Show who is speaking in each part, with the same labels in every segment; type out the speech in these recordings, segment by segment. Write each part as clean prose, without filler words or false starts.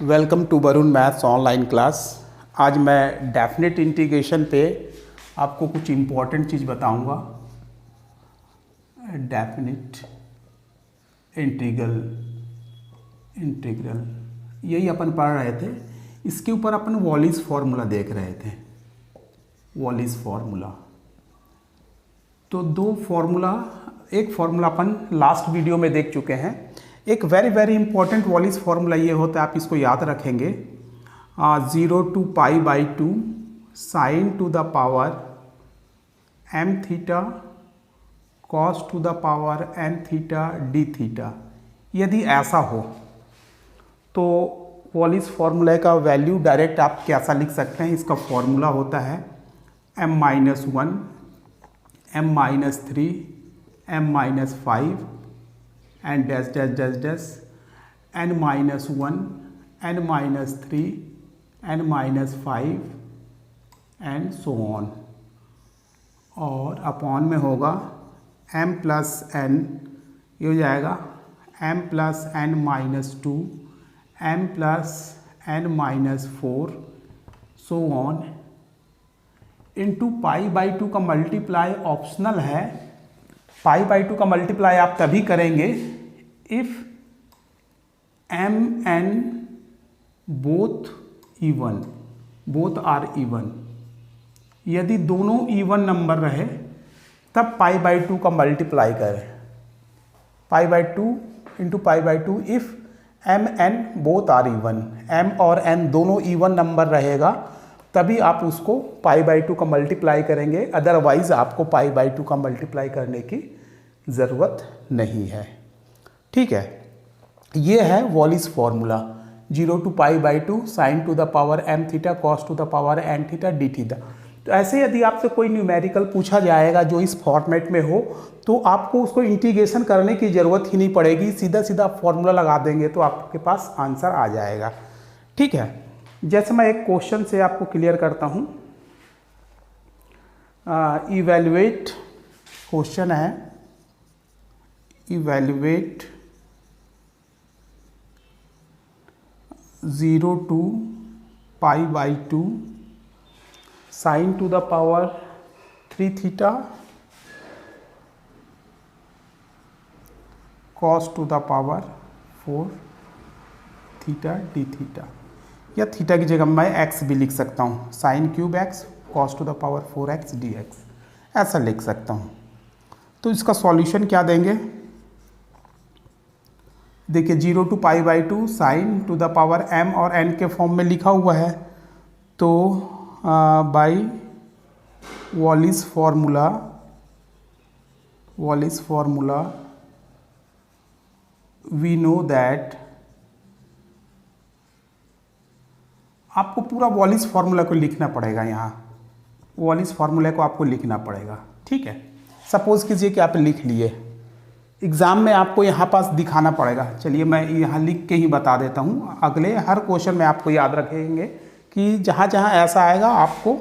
Speaker 1: Welcome to Varun maths online class. आज मैं definite integration पे आपको कुछ इम्पोर्टेंट चीज़ बताऊंगा। डेफिनेट इंटीग्रल यही अपन पढ़ रहे थे। इसके ऊपर अपन वॉलिस फार्मूला देख रहे थे। वॉलिस फार्मूला तो एक फार्मूला अपन लास्ट वीडियो में देख चुके हैं। एक वेरी इंपॉर्टेंट वॉलिस फार्मूला ये होता है, आप इसको याद रखेंगे। 0 to π/2 sine to the power m theta cos to the power n theta d theta. यदि ऐसा हो तो वॉलिस फार्मूला का वैल्यू डायरेक्ट आप कैसा लिख सकते हैं। इसका फॉर्मूला होता है m-1 m-3 m-5 and dash dash dash dash n-1 n-3 n-5 and so on। और अपॉन में होगा m प्लस n, ये हो जाएगा m plus n-2 m plus n-4 so on into π/2 का मल्टीप्लाई ऑप्शनल है। π/2 का मल्टीप्लाई आप तभी करेंगे if m n both are even. यदि दोनों इवन नंबर रहे तब π/2 का मल्टीप्लाई करें। π/2 into π/2 if m n both are even, m और n दोनों इवन नंबर रहेगा तभी आप उसको π/2 का मल्टीप्लाई करेंगे। अदरवाइज आपको π/2 का मल्टीप्लाई करने की ज़रूरत नहीं है। ठीक है, ये है Wallis formula 0 to π/2 sine to the power m theta cos to the power n theta d theta. तो ऐसे यदि आपसे कोई न्यूमेरिकल पूछा जाएगा जो इस फॉर्मेट में हो तो आपको उसको इंटीग्रेशन करने की ज़रूरत ही नहीं पड़ेगी, सीधा सीधा फॉर्मूला लगा देंगे तो आपके पास आंसर आ जाएगा। ठीक है, जैसे मैं एक क्वेश्चन से आपको क्लियर करता हूँ। इवैल्यूएट क्वेश्चन है, evaluate 0 to π/2 sine to the power 3 theta cos to the power 4 theta d theta. या थीटा की जगह मैं x भी लिख सकता हूँ, sine cube x cos to the power 4x dx, ऐसा लिख सकता हूँ। तो इसका सॉल्यूशन क्या देंगे, देखिए 0 to π/2 sine to the power m और n के फॉर्म में लिखा हुआ है। तो by Wallis formula we know that, आपको पूरा वॉलिस फार्मूला को लिखना पड़ेगा। यहाँ वॉलिस फार्मूला को आपको लिखना पड़ेगा। ठीक है, सपोज कीजिए कि आप लिख लिए, एग्ज़ाम में आपको यहाँ पास दिखाना पड़ेगा। चलिए मैं यहाँ लिख के ही बता देता हूँ, अगले हर क्वेश्चन में आपको याद रखेंगे कि जहाँ जहाँ ऐसा आएगा आपको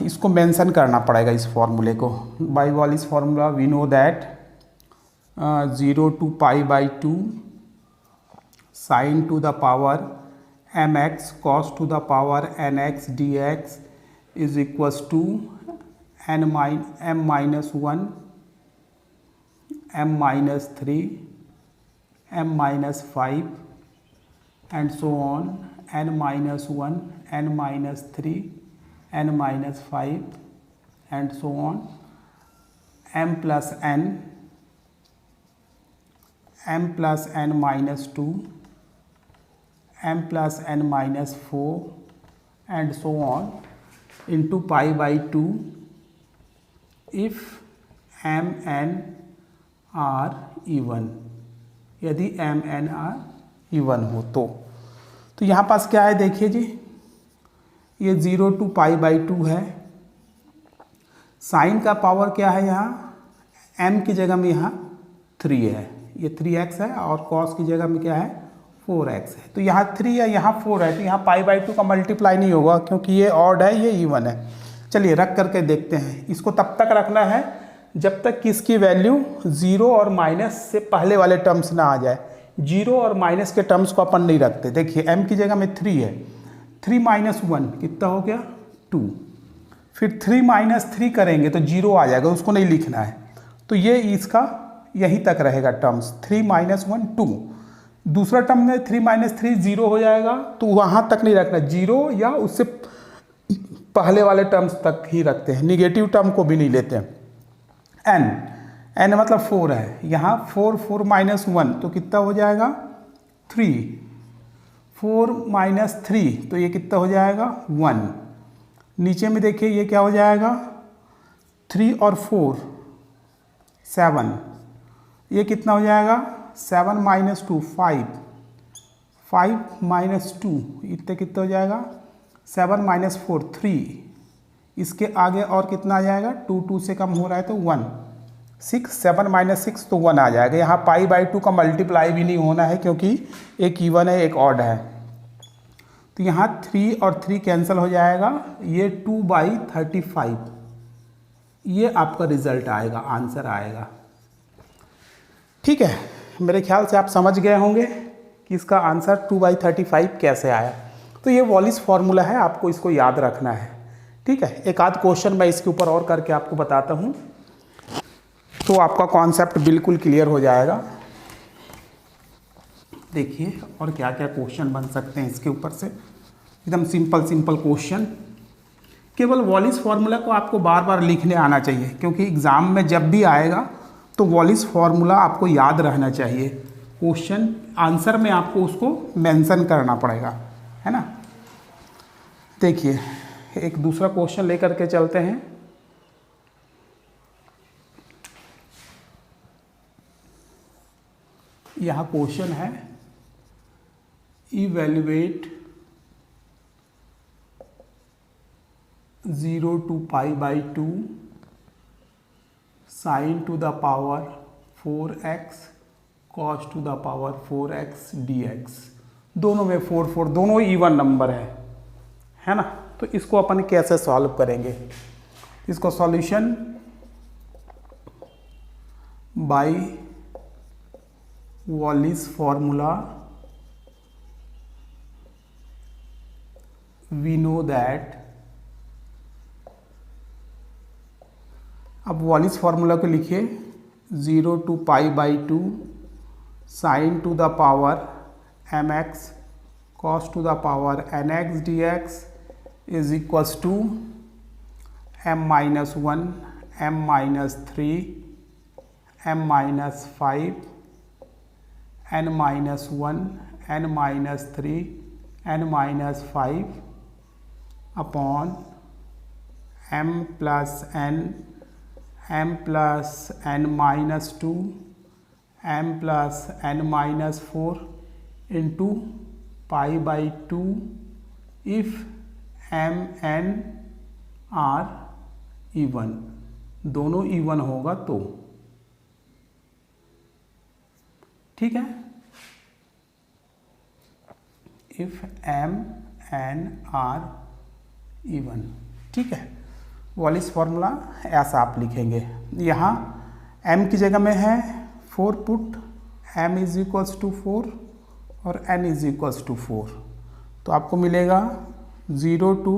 Speaker 1: इसको मेंशन करना पड़ेगा इस फार्मूले को। By Wallis formula we know that 0 to π/2 sine to the power mx cos to the power nx dx is equals to m-1 m-3 m-5 and so on, n-1 n-3 n-5 and so on, m plus n -2 m plus n-4 and so on into π/2 if m n are even. यदि m n are even हो तो यहाँ पास क्या है, देखिए जी, ये 0 to π/2 है। Sign का पावर क्या है, यहाँ m की जगह में यहाँ 3 है, ये 3x है, और कॉस की जगह में क्या है 4x है। तो यहाँ 3 है, यहाँ 4 है, तो यहाँ π/2 का मल्टीप्लाई नहीं होगा क्योंकि ये ऑड है, ये इवन है। चलिए रख करके देखते हैं। इसको तब तक रखना है जब तक कि इसकी वैल्यू 0 और माइनस से पहले वाले टर्म्स ना आ जाए। जीरो और माइनस के टर्म्स को अपन नहीं रखते। देखिए m की जगह में 3 है, 3 माइनस 1 कितना हो गया 2, फिर 3 माइनस 3 करेंगे तो जीरो आ जाएगा, उसको नहीं लिखना है। तो ये इसका यहीं तक रहेगा टर्म्स, 3 माइनस 1 2। दूसरा टर्म में 3 माइनस 3 जीरो हो जाएगा, तो वहाँ तक नहीं रखना, जीरो या उससे पहले वाले टर्म्स तक ही रखते हैं, निगेटिव टर्म को भी नहीं लेते हैं। n मतलब 4 है, यहाँ 4 माइनस 1 तो कितना हो जाएगा 3, 4 माइनस 3 तो ये कितना हो जाएगा 1। नीचे में देखिए ये क्या हो जाएगा 3 और 4 7, ये कितना हो जाएगा 7 माइनस 2 5, 5 माइनस 2 इतने कितना हो जाएगा 7 माइनस 4 3, इसके आगे और कितना आ जाएगा 2 2 से कम हो रहा है तो 1, 6 7 माइनस 6 तो 1 आ जाएगा। यहाँ पाई बाई 2 का मल्टीप्लाई भी नहीं होना है क्योंकि एक इवन है एक ऑड है। तो यहाँ 3 और 3 कैंसिल हो जाएगा, ये 2/35 ये आपका रिजल्ट आएगा, आंसर आएगा। ठीक है, मेरे ख्याल से आप समझ गए होंगे कि इसका आंसर 2/35 कैसे आया। तो ये वॉलिस फॉर्मूला है, आपको इसको याद रखना है। ठीक है, एक आध क्वेश्चन मैं इसके ऊपर और करके आपको बताता हूँ तो आपका कॉन्सेप्ट बिल्कुल क्लियर हो जाएगा। देखिए और क्या क्या क्वेश्चन बन सकते हैं इसके ऊपर से, एकदम सिंपल क्वेश्चन। केवल वॉलिस फॉर्मूला को आपको बार बार लिखने आना चाहिए, क्योंकि एग्ज़ाम में जब भी आएगा तो वॉलिस फॉर्मूला आपको याद रहना चाहिए। क्वेश्चन आंसर में आपको उसको मेंशन करना पड़ेगा, है ना। देखिए एक दूसरा क्वेश्चन लेकर के चलते हैं। यहाँ क्वेश्चन है evaluate 0 to π/2 sin to the power 4x cos to the power 4x dx। दोनों में 4 दोनों इवन नंबर है ना। तो इसको अपन कैसे सॉल्व करेंगे, इसको solution by Wallis formula. We know that, अब वॉलिस फॉर्मूला को लिखिए 0 to π/2 sin to the power mx cos to the power nx dx is equals to m-1 m-3 m-5 n-1 n-3 n-5 upon m plus n m plus n-2 m plus n-4 into π/2 if m n are even, दोनों even होगा तो। ठीक है, if m n are even। ठीक है, वॉलिस formula ऐसा आप लिखेंगे। यहाँ m की जगह में है 4 put m is equals to 4 और n इज इक्वल्स टू 4, तो आपको मिलेगा 0 to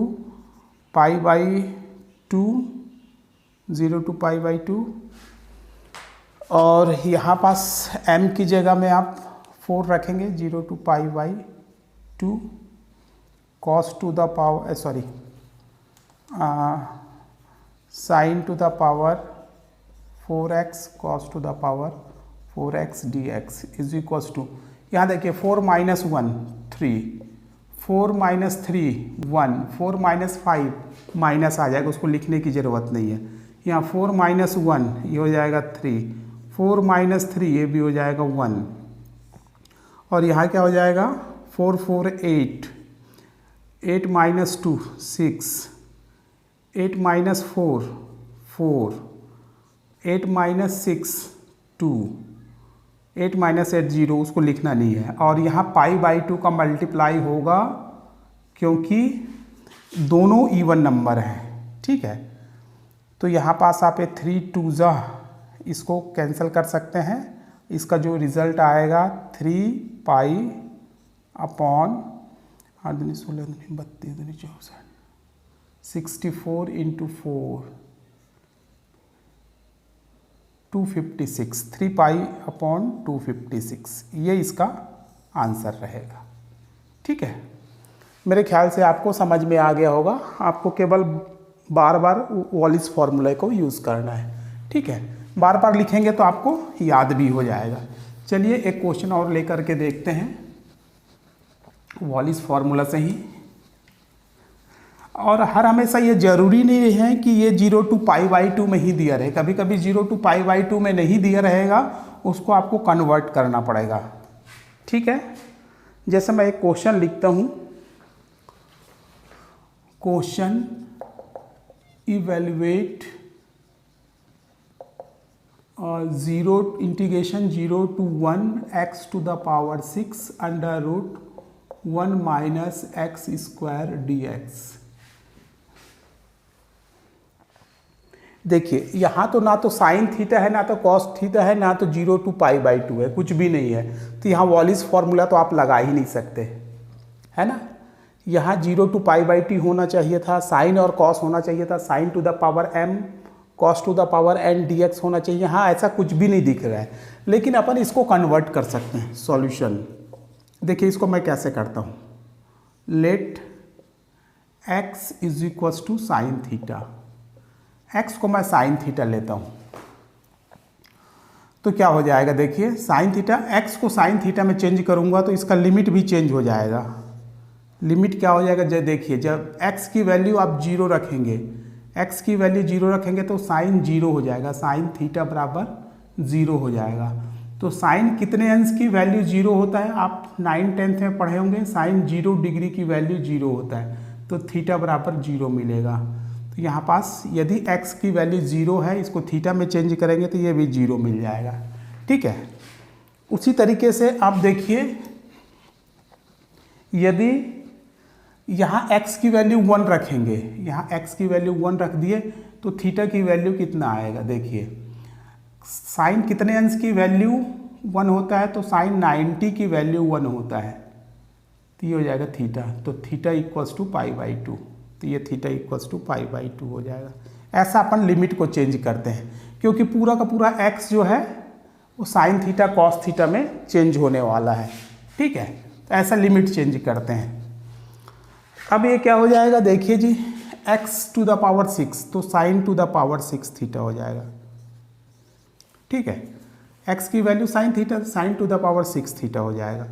Speaker 1: π/2 0 to π/2 और यहाँ पास m की जगह में आप 4 रखेंगे 0 to π/2 cos to the power sin to the power 4x cos to the power 4x dx is equals to, यहाँ देखिए 4 माइनस 1 3, 4 माइनस 3 1, 4 माइनस 5 माइनस आ जाएगा, उसको लिखने की ज़रूरत नहीं है। यहाँ 4 माइनस 1 ये हो जाएगा 3, 4 माइनस 3 ये भी हो जाएगा 1 और यहाँ क्या हो जाएगा 4 4 8, 8 माइनस 2 6, 8 माइनस 4 4, 8 माइनस 6 2, 8 माइनस 8 0, उसको लिखना नहीं है। और यहाँ π/2 का मल्टीप्लाई होगा क्योंकि दोनों इवन नंबर हैं। ठीक है, तो यहाँ पास आप 3 2 इसको कैंसिल कर सकते हैं इसका जो रिजल्ट आएगा 3 पाई अपॉन 8 दूनी 16 दूनी 32 दूनी 64 64 इंटू 4 256 3 पाई अपॉन 256 ये इसका आंसर रहेगा। ठीक है, मेरे ख्याल से आपको समझ में आ गया होगा। आपको केवल बार बार वॉलिस फॉर्मूले को यूज़ करना है। ठीक है, बार बार लिखेंगे तो आपको याद भी हो जाएगा। चलिए एक क्वेश्चन और लेकर के देखते हैं वॉलिस फॉर्मूला से ही। और हर हमेशा ये ज़रूरी नहीं है कि ये 0 to π/2 में ही दिया रहे। कभी कभी 0 to π/2 में नहीं दिया रहेगा, उसको आपको कन्वर्ट करना पड़ेगा। ठीक है, जैसे मैं एक क्वेश्चन लिखता हूँ, question evaluate 0 to 1 x to the power 6 under root 1 minus x square dx। देखिए यहाँ तो ना तो साइन थीटा है, ना तो कॉस थीटा है, ना तो 0 to π/2 है, कुछ भी नहीं है। तो यहाँ वॉलिस फॉर्मूला तो आप लगा ही नहीं सकते, है ना। यहाँ 0 to π/2 होना चाहिए था, साइन और कॉस होना चाहिए था, sign to the power m cos to the power n dx होना चाहिए। यहाँ ऐसा कुछ भी नहीं दिख रहा है, लेकिन अपन इसको कन्वर्ट कर सकते हैं। सॉल्यूशन देखिए, इसको मैं कैसे करता हूँ। Let x is equals to sine theta, x को मैं साइन थीटा लेता हूँ तो क्या हो जाएगा। देखिए साइन थीटा, x को साइन थीटा में चेंज करूँगा तो इसका लिमिट भी चेंज हो जाएगा। लिमिट क्या हो जाएगा, जब देखिए जब x की वैल्यू आप 0 रखेंगे, x की वैल्यू 0 रखेंगे तो साइन 0 हो जाएगा, साइन थीटा बराबर 0 हो जाएगा। तो साइन कितने अंश की वैल्यू 0 होता है, आप 9/10 में पढ़े होंगे। साइन 0 डिग्री की वैल्यू 0 होता है, तो थीटा बराबर 0 मिलेगा। तो यहाँ पास यदि x की वैल्यू 0 है, इसको थीटा में चेंज करेंगे तो ये भी 0 मिल जाएगा। ठीक है, उसी तरीके से आप देखिए, यदि यहाँ x की वैल्यू 1 रखेंगे, यहाँ x की वैल्यू 1 रख दिए तो थीटा की वैल्यू कितना आएगा। देखिए साइन कितने अंश की वैल्यू 1 होता है, तो साइन 90 की वैल्यू 1 होता है, तो ये हो जाएगा थीटा। तो थीटा इक्वल्स टू π/2, तो ये थीटा इक्वल्स टू π/2 हो जाएगा। ऐसा अपन लिमिट को चेंज करते हैं, क्योंकि पूरा का पूरा x जो है वो साइन थीटा कॉस थीटा में चेंज होने वाला है। ठीक है, तो ऐसा लिमिट चेंज करते हैं। अब ये क्या हो जाएगा, देखिए जी, x टू द पावर 6, तो sign to the power 6 theta हो जाएगा। ठीक है, x की value sine theta, sign to the power 6 theta हो जाएगा।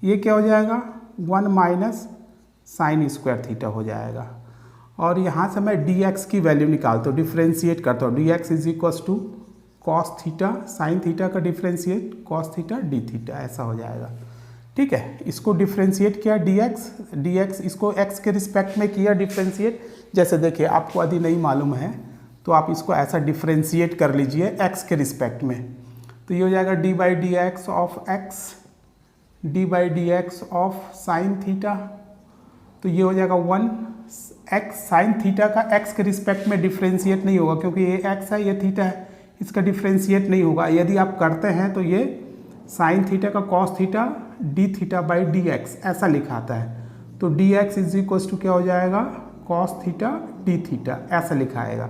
Speaker 1: ये क्या हो जाएगा, 1 माइनस साइन स्क्वायर थीटा हो जाएगा। और यहाँ से मैं dx की वैल्यू निकालता हूँ, डिफ्रेंशिएट करता हूँ। dx is equals to cos theta, sine theta का differentiate cos theta d theta, ऐसा हो जाएगा। ठीक है, इसको डिफ्रेंशिएट किया dx, इसको x के रिस्पेक्ट में किया डिफ्रेंशिएट। जैसे देखिए आपको यदि नहीं मालूम है तो आप इसको ऐसा डिफ्रेंशिएट कर लीजिए x के रिस्पेक्ट में, तो ये हो जाएगा d/dx of x, d/dx of sine theta. तो ये हो जाएगा 1 x, साइन थीटा का x के रिस्पेक्ट में डिफ्रेंशिएट नहीं होगा, क्योंकि ये x है, ये थीटा है, इसका डिफ्रेंशिएट नहीं होगा। यदि आप करते हैं तो ये साइन थीटा का cos theta d theta by d x ऐसा लिखाता है। तो d x is equals to क्या हो जाएगा, कॉस थीटा डी थीटा, ऐसा लिखाएगा।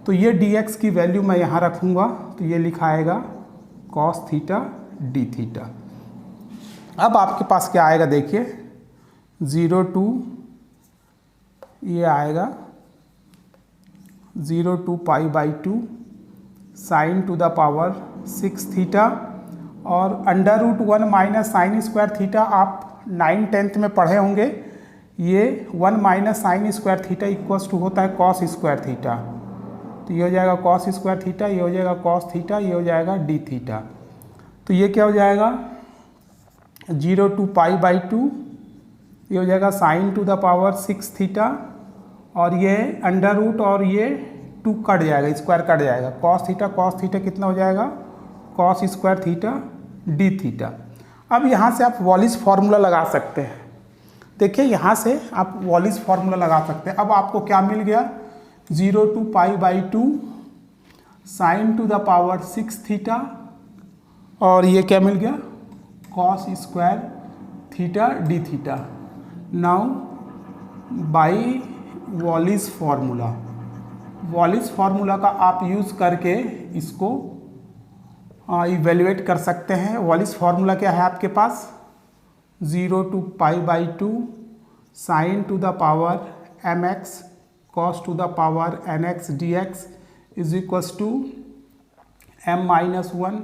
Speaker 1: तो ये डी एक्स की वैल्यू मैं यहाँ रखूँगा, तो ये लिखाएगा कॉस थीटा डी थीटा। अब आपके पास क्या आएगा, देखिए 0 to ये आएगा 0 to π/2 sine to the power 6 theta, और under root 1 minus sine square theta आप 9/10 में पढ़े होंगे। ये 1 minus sine square theta equals to होता है कॉस स्क्वायर थीटा। तो ये हो जाएगा कॉस स्क्वायर थीटा, ये हो जाएगा कॉस थीटा, ये हो जाएगा डी थीटा। तो ये क्या हो जाएगा 0 to π/2, ये हो जाएगा sign to the power 6 theta, और ये अंडर रूट और ये 2 कट जाएगा, स्क्वायर कट जाएगा, कॉस थीटा कितना हो जाएगा, cos square theta d theta. अब यहाँ से आप वॉलिस फार्मूला लगा सकते हैं। देखिए यहाँ से आप वॉलिस फार्मूला लगा सकते हैं। अब आपको क्या मिल गया, 0 to π/2 sine to the power 6 theta, और ये क्या मिल गया, cos square theta d theta. Now by Wallis formula, Wallis formula का आप यूज़ करके इसको इवेल्युएट कर सकते हैं। वॉलिस फार्मूला क्या है आपके पास, 0 to π/2 sine to the power mx cos to the power nx dx is equals to m-1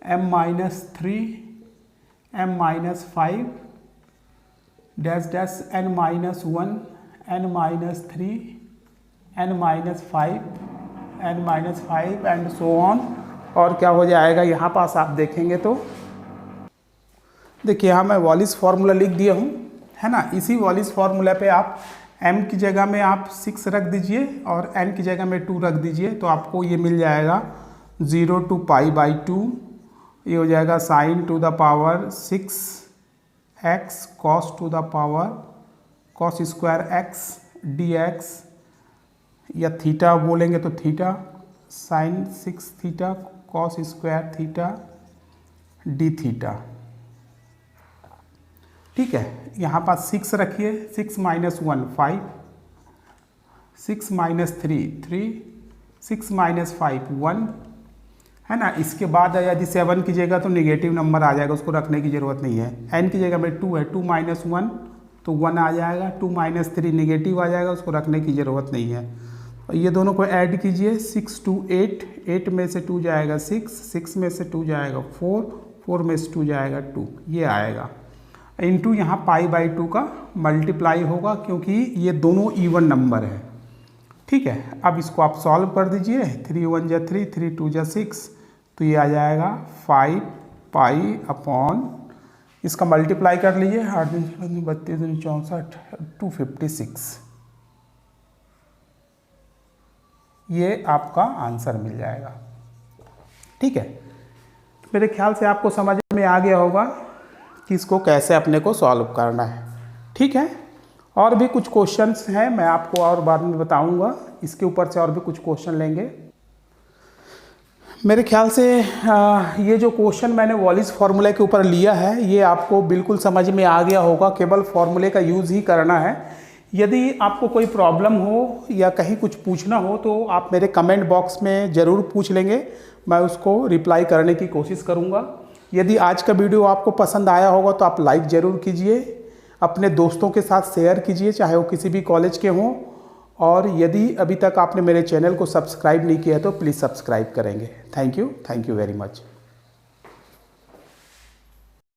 Speaker 1: m-3 m-5 dash dash n-1 n-3 n-5 and so on. और क्या हो जाएगा यहाँ पास आप देखेंगे तो देखिए यहाँ मैं वॉलिस फार्मूला लिख दिया हूँ, है ना। इसी वॉलिस फार्मूला पे आप m की जगह में आप 6 रख दीजिए और n की जगह में 2 रख दीजिए, तो आपको ये मिल जाएगा 0 to π/2, ये हो जाएगा sign to the power 6x cos to the power cos square x dx, या थीटा बोलेंगे तो theta sine 6 theta cos square theta d theta. ठीक है, यहाँ पास 6 रखिए, 6 - 1 5, 6 - 3 3, 6 - 5 1, है ना। इसके बाद यदि 7 की जगह तो नेगेटिव नंबर आ जाएगा, उसको रखने की ज़रूरत नहीं है। n की जगह में 2 है, 2 - 1 तो 1 आ जाएगा, 2 - 3 नेगेटिव आ जाएगा, उसको रखने की ज़रूरत नहीं है। और ये दोनों को ऐड कीजिए, 6 to 8, 8 में से 2 जाएगा 6, 6 में से 2 जाएगा 4, 4 में से 2 जाएगा 2, ये आएगा। इंटू यहाँ π/2 का मल्टीप्लाई होगा क्योंकि ये दोनों इवन नंबर है। ठीक है, अब इसको आप सॉल्व कर दीजिए, 3 × 1 = 3, 3 × 2 = 6, तो ये आ जाएगा 5π/, इसका मल्टीप्लाई कर लीजिए, 8 × 32 × 64 256, ये आपका आंसर मिल जाएगा। ठीक है, मेरे ख्याल से आपको समझ में आ गया होगा कि इसको कैसे अपने को सॉल्व करना है। ठीक है, और भी कुछ क्वेश्चंस हैं, मैं आपको और बाद में बताऊंगा, इसके ऊपर से और भी कुछ क्वेश्चन लेंगे। मेरे ख्याल से ये जो क्वेश्चन मैंने वॉलिस फार्मूले के ऊपर लिया है, ये आपको बिल्कुल समझ में आ गया होगा। केवल फार्मूले का यूज़ ही करना है। यदि आपको कोई प्रॉब्लम हो या कहीं कुछ पूछना हो तो आप मेरे कमेंट बॉक्स में ज़रूर पूछ लेंगे, मैं उसको रिप्लाई करने की कोशिश करूँगा। यदि आज का वीडियो आपको पसंद आया होगा तो आप लाइक ज़रूर कीजिए, अपने दोस्तों के साथ शेयर कीजिए, चाहे वो किसी भी कॉलेज के हों। और यदि अभी तक आपने मेरे चैनल को सब्सक्राइब नहीं किया है तो प्लीज़ सब्सक्राइब करेंगे। Thank you very much.